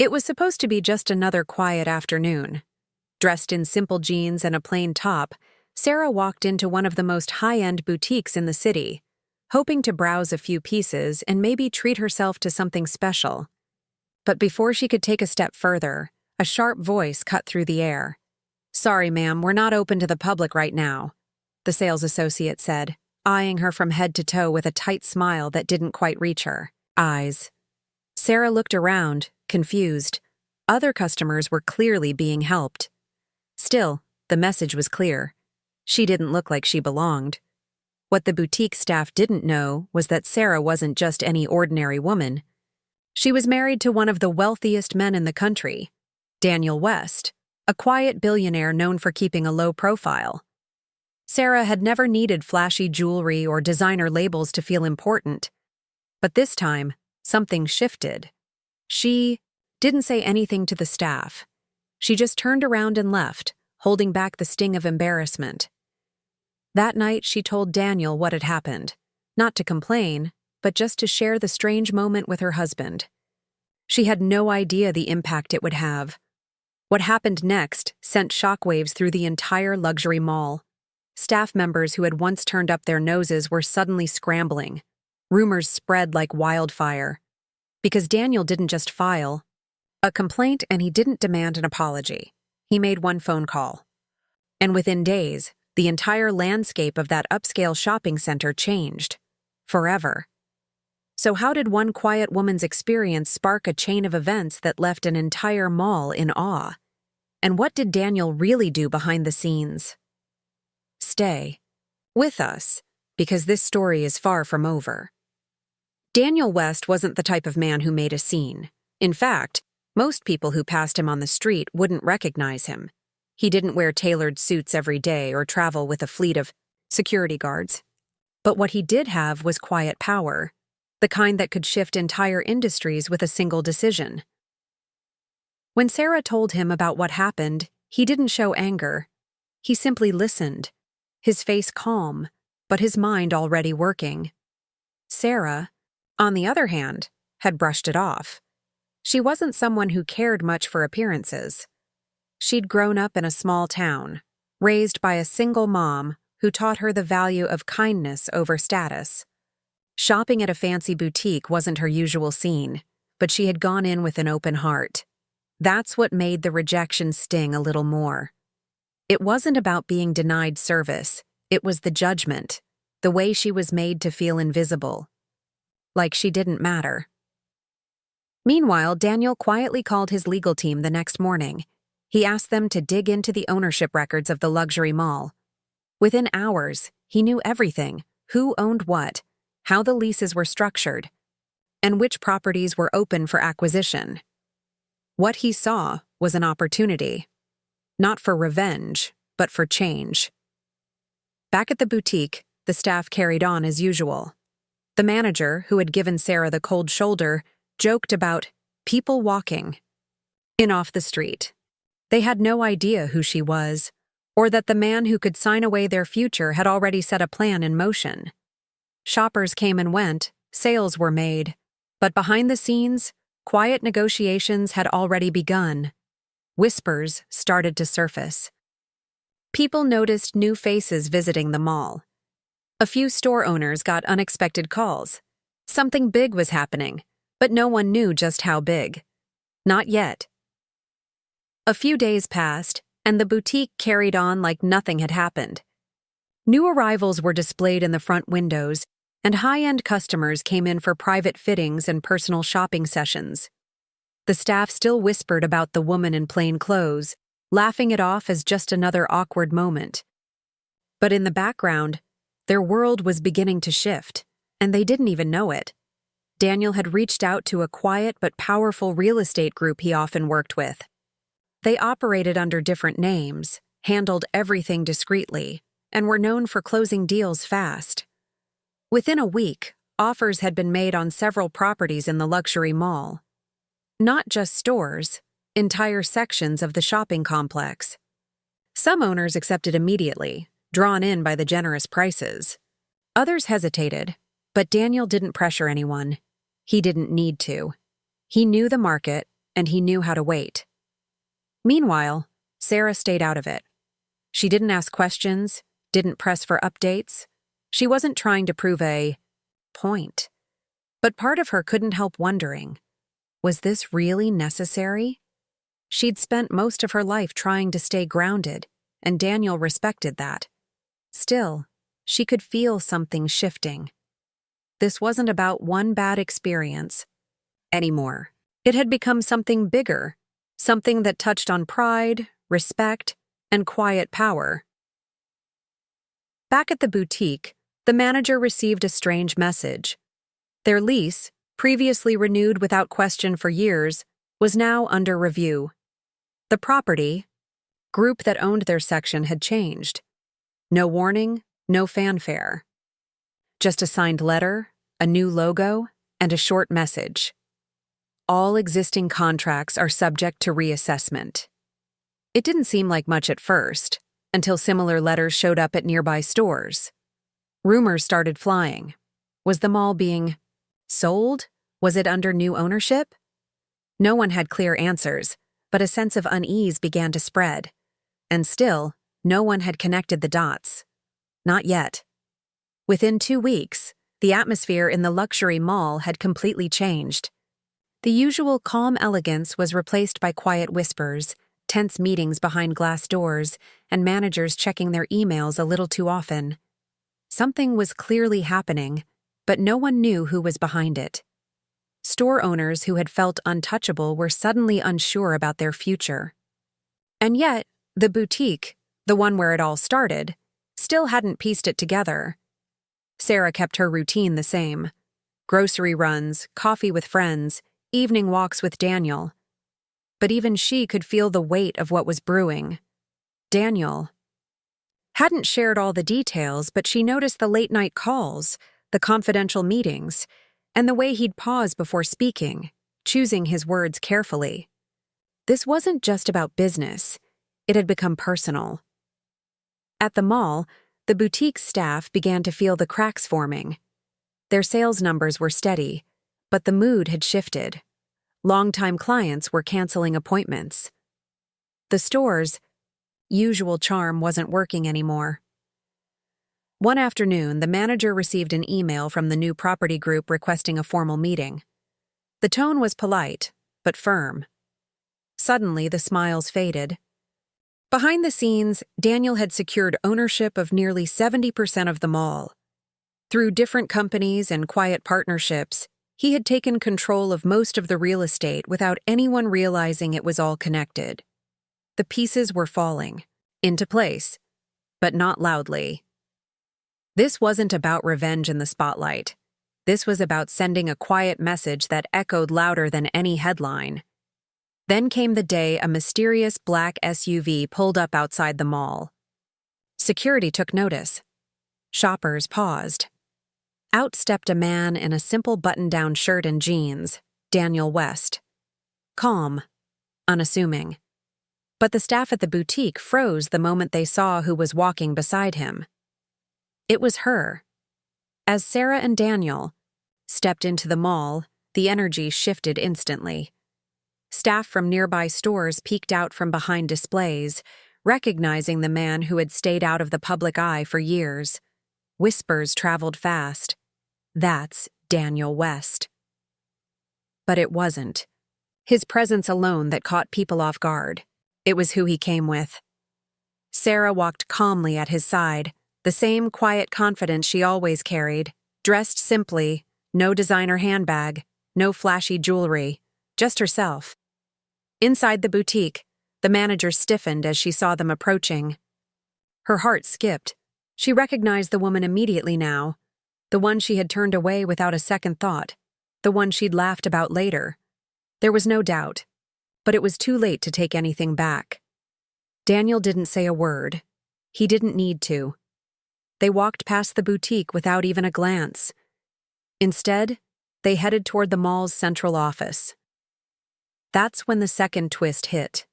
It was supposed to be just another quiet afternoon. Dressed in simple jeans and a plain top, Sarah walked into one of the most high-end boutiques in the city, hoping to browse a few pieces and maybe treat herself to something special. But before she could take a step further, a sharp voice cut through the air. "Sorry, ma'am, we're not open to the public right now," the sales associate said, eyeing her from head to toe with a tight smile that didn't quite reach her eyes. Sarah looked around, confused. Other customers were clearly being helped. Still, the message was clear. She didn't look like she belonged. What the boutique staff didn't know was that Sarah wasn't just any ordinary woman. She was married to one of the wealthiest men in the country, Daniel West, a quiet billionaire known for keeping a low profile. Sarah had never needed flashy jewelry or designer labels to feel important. But this time, something shifted. She didn't say anything to the staff. She just turned around and left, holding back the sting of embarrassment. That night, she told Daniel what had happened, not to complain, but just to share the strange moment with her husband. She had no idea the impact it would have. What happened next sent shockwaves through the entire luxury mall. Staff members who had once turned up their noses were suddenly scrambling. Rumors spread like wildfire. Because Daniel didn't just file a complaint and he didn't demand an apology. He made one phone call. And within days, the entire landscape of that upscale shopping center changed. Forever. So how did one quiet woman's experience spark a chain of events that left an entire mall in awe? And what did Daniel really do behind the scenes? Stay with us, because this story is far from over. Daniel West wasn't the type of man who made a scene. In fact, most people who passed him on the street wouldn't recognize him. He didn't wear tailored suits every day or travel with a fleet of security guards. But what he did have was quiet power, the kind that could shift entire industries with a single decision. When Sarah told him about what happened, he didn't show anger. He simply listened, his face calm, but his mind already working. Sarah, on the other hand, had brushed it off. She wasn't someone who cared much for appearances. She'd grown up in a small town, raised by a single mom who taught her the value of kindness over status. Shopping at a fancy boutique wasn't her usual scene, but she had gone in with an open heart. That's what made the rejection sting a little more. It wasn't about being denied service, it was the judgment, the way she was made to feel invisible. Like she didn't matter. Meanwhile, Daniel quietly called his legal team the next morning. He asked them to dig into the ownership records of the luxury mall. Within hours, he knew everything: who owned what, how the leases were structured, and which properties were open for acquisition. What he saw was an opportunity. Not for revenge, but for change. Back at the boutique, the staff carried on as usual. The manager, who had given Sarah the cold shoulder, joked about people walking in off the street. They had no idea who she was, or that the man who could sign away their future had already set a plan in motion. Shoppers came and went, sales were made, but behind the scenes, quiet negotiations had already begun. Whispers started to surface. People noticed new faces visiting the mall. A few store owners got unexpected calls. Something big was happening, but no one knew just how big. Not yet. A few days passed, and the boutique carried on like nothing had happened. New arrivals were displayed in the front windows, and high-end customers came in for private fittings and personal shopping sessions. The staff still whispered about the woman in plain clothes, laughing it off as just another awkward moment. But in the background, their world was beginning to shift, and they didn't even know it. Daniel had reached out to a quiet but powerful real estate group he often worked with. They operated under different names, handled everything discreetly, and were known for closing deals fast. Within a week, offers had been made on several properties in the luxury mall. Not just stores, entire sections of the shopping complex. Some owners accepted immediately, drawn in by the generous prices. Others hesitated, but Daniel didn't pressure anyone. He didn't need to. He knew the market, and he knew how to wait. Meanwhile, Sarah stayed out of it. She didn't ask questions, didn't press for updates. She wasn't trying to prove a point. But part of her couldn't help wondering, was this really necessary? She'd spent most of her life trying to stay grounded, and Daniel respected that. Still, she could feel something shifting. This wasn't about one bad experience anymore. It had become something bigger, something that touched on pride, respect, and quiet power. Back at the boutique, the manager received a strange message. Their lease, previously renewed without question for years, was now under review. The property group that owned their section had changed. No warning, no fanfare. Just a signed letter, a new logo, and a short message. All existing contracts are subject to reassessment. It didn't seem like much at first, until similar letters showed up at nearby stores. Rumors started flying. Was the mall being sold? Was it under new ownership? No one had clear answers, but a sense of unease began to spread. And still, no one had connected the dots. Not yet. Within 2 weeks, the atmosphere in the luxury mall had completely changed. The usual calm elegance was replaced by quiet whispers, tense meetings behind glass doors, and managers checking their emails a little too often. Something was clearly happening, but no one knew who was behind it. Store owners who had felt untouchable were suddenly unsure about their future. And yet, the boutique, the one where it all started, still hadn't pieced it together. Sarah kept her routine the same. Grocery runs, coffee with friends, evening walks with Daniel. But even she could feel the weight of what was brewing. Daniel hadn't shared all the details, but she noticed the late-night calls, the confidential meetings, and the way he'd pause before speaking, choosing his words carefully. This wasn't just about business. It had become personal. At the mall, the boutique staff began to feel the cracks forming. Their sales numbers were steady, but the mood had shifted. Longtime clients were canceling appointments. The store's usual charm wasn't working anymore. One afternoon, the manager received an email from the new property group requesting a formal meeting. The tone was polite, but firm. Suddenly, the smiles faded. Behind the scenes, Daniel had secured ownership of nearly 70% of the mall. Through different companies and quiet partnerships, he had taken control of most of the real estate without anyone realizing it was all connected. The pieces were falling into place, but not loudly. This wasn't about revenge in the spotlight. This was about sending a quiet message that echoed louder than any headline. Then came the day a mysterious black SUV pulled up outside the mall. Security took notice. Shoppers paused. Out stepped a man in a simple button-down shirt and jeans, Daniel West. Calm, unassuming. But the staff at the boutique froze the moment they saw who was walking beside him. It was her. As Sarah and Daniel stepped into the mall, the energy shifted instantly. Staff from nearby stores peeked out from behind displays, recognizing the man who had stayed out of the public eye for years. Whispers traveled fast. That's Daniel West. But it wasn't his presence alone that caught people off guard. It was who he came with. Sarah walked calmly at his side, the same quiet confidence she always carried, dressed simply, no designer handbag, no flashy jewelry, just herself. Inside the boutique, the manager stiffened as she saw them approaching. Her heart skipped. She recognized the woman immediately now, the one she had turned away without a second thought, the one she'd laughed about later. There was no doubt, but it was too late to take anything back. Daniel didn't say a word. He didn't need to. They walked past the boutique without even a glance. Instead, they headed toward the mall's central office. That's when the second twist hit.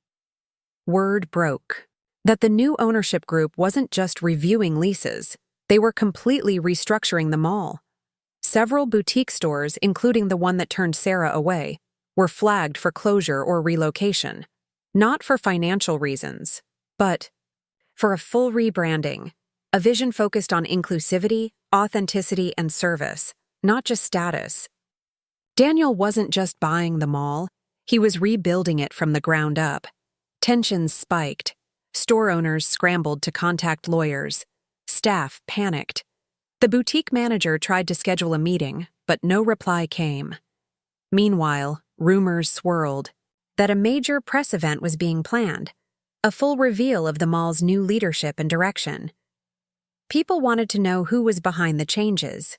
Word broke that the new ownership group wasn't just reviewing leases, they were completely restructuring the mall. Several boutique stores, including the one that turned Sarah away, were flagged for closure or relocation, not for financial reasons, but for a full rebranding, a vision focused on inclusivity, authenticity, and service, not just status. Daniel wasn't just buying the mall, he was rebuilding it from the ground up. Tensions spiked. Store owners scrambled to contact lawyers. Staff panicked. The boutique manager tried to schedule a meeting, but no reply came. Meanwhile, rumors swirled that a major press event was being planned, a full reveal of the mall's new leadership and direction. People wanted to know who was behind the changes,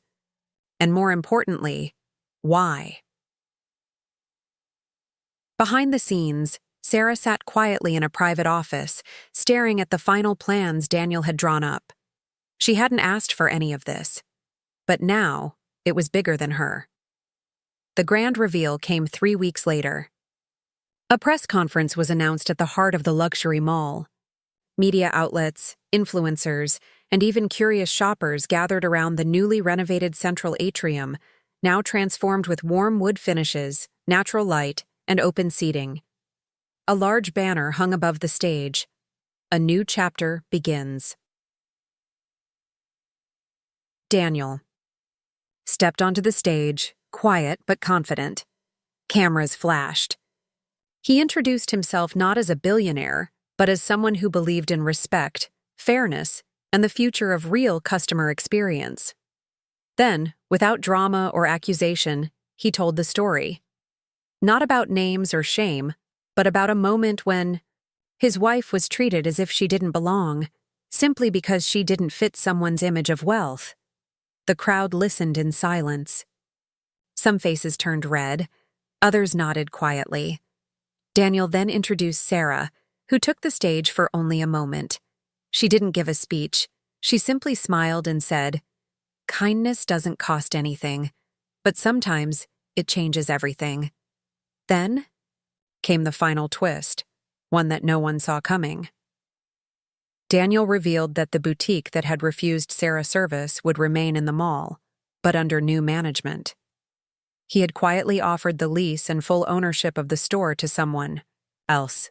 and more importantly, why. Behind the scenes, Sarah sat quietly in a private office, staring at the final plans Daniel had drawn up. She hadn't asked for any of this, but now it was bigger than her. The grand reveal came 3 weeks later. A press conference was announced at the heart of the luxury mall. Media outlets, influencers, and even curious shoppers gathered around the newly renovated central atrium, now transformed with warm wood finishes, natural light, and open seating. A large banner hung above the stage. A new chapter begins. Daniel stepped onto the stage, quiet but confident. Cameras flashed. He introduced himself not as a billionaire, but as someone who believed in respect, fairness, and the future of real customer experience. Then, without drama or accusation, he told the story. Not about names or shame, but about a moment when his wife was treated as if she didn't belong, simply because she didn't fit someone's image of wealth. The crowd listened in silence. Some faces turned red, others nodded quietly. Daniel then introduced Sarah, who took the stage for only a moment. She didn't give a speech. She simply smiled and said, "Kindness doesn't cost anything, but sometimes it changes everything." Then came the final twist, one that no one saw coming. Daniel revealed that the boutique that had refused Sarah service would remain in the mall, but under new management. He had quietly offered the lease and full ownership of the store to someone else.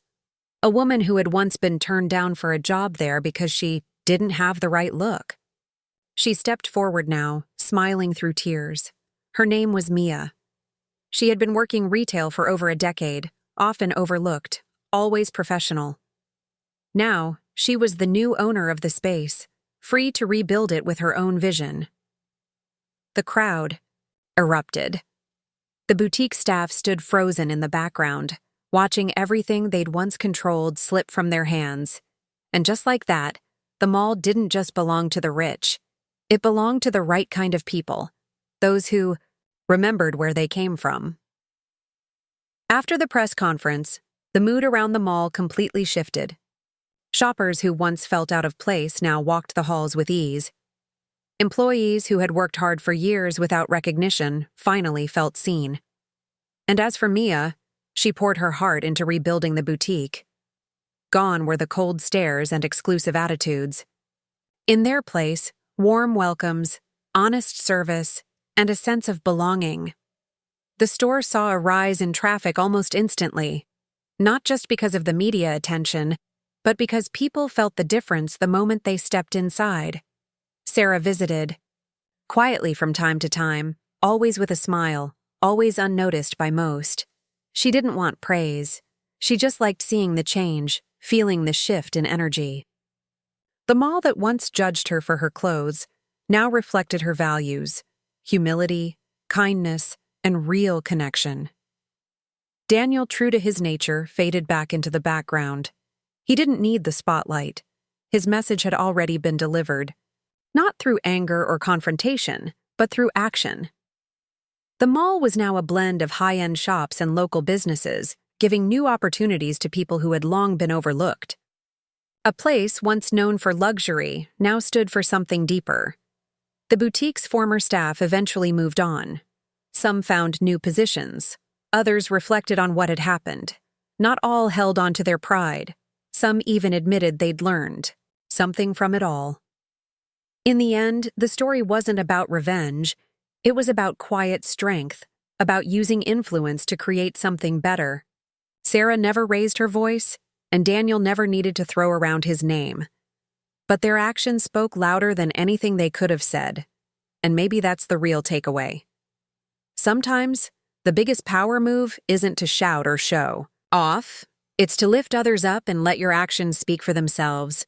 A woman who had once been turned down for a job there because she didn't have the right look. She stepped forward now, smiling through tears. Her name was Mia. She had been working retail for over a decade, often overlooked, always professional. Now, she was the new owner of the space, free to rebuild it with her own vision. The crowd erupted. The boutique staff stood frozen in the background, watching everything they'd once controlled slip from their hands. And just like that, the mall didn't just belong to the rich. It belonged to the right kind of people, those who remembered where they came from. After the press conference, the mood around the mall completely shifted. Shoppers who once felt out of place now walked the halls with ease. Employees who had worked hard for years without recognition finally felt seen. And as for Mia, she poured her heart into rebuilding the boutique. Gone were the cold stares and exclusive attitudes. In their place, warm welcomes, honest service, and a sense of belonging. The store saw a rise in traffic almost instantly, not just because of the media attention, but because people felt the difference the moment they stepped inside. Sarah visited, quietly from time to time, always with a smile, always unnoticed by most. She didn't want praise. She just liked seeing the change, feeling the shift in energy. The mall that once judged her for her clothes now reflected her values: humility, kindness, and real connection. Daniel, true to his nature, faded back into the background. He didn't need the spotlight. His message had already been delivered, not through anger or confrontation, but through action. The mall was now a blend of high-end shops and local businesses, giving new opportunities to people who had long been overlooked. A place once known for luxury now stood for something deeper. The boutique's former staff eventually moved on. Some found new positions. Others reflected on what had happened. Not all held on to their pride. Some even admitted they'd learned something from it all. In the end, the story wasn't about revenge. It was about quiet strength, about using influence to create something better. Sarah never raised her voice, and Daniel never needed to throw around his name. But their actions spoke louder than anything they could have said, and maybe that's the real takeaway. Sometimes, the biggest power move isn't to shout or show off, it's to lift others up and let your actions speak for themselves.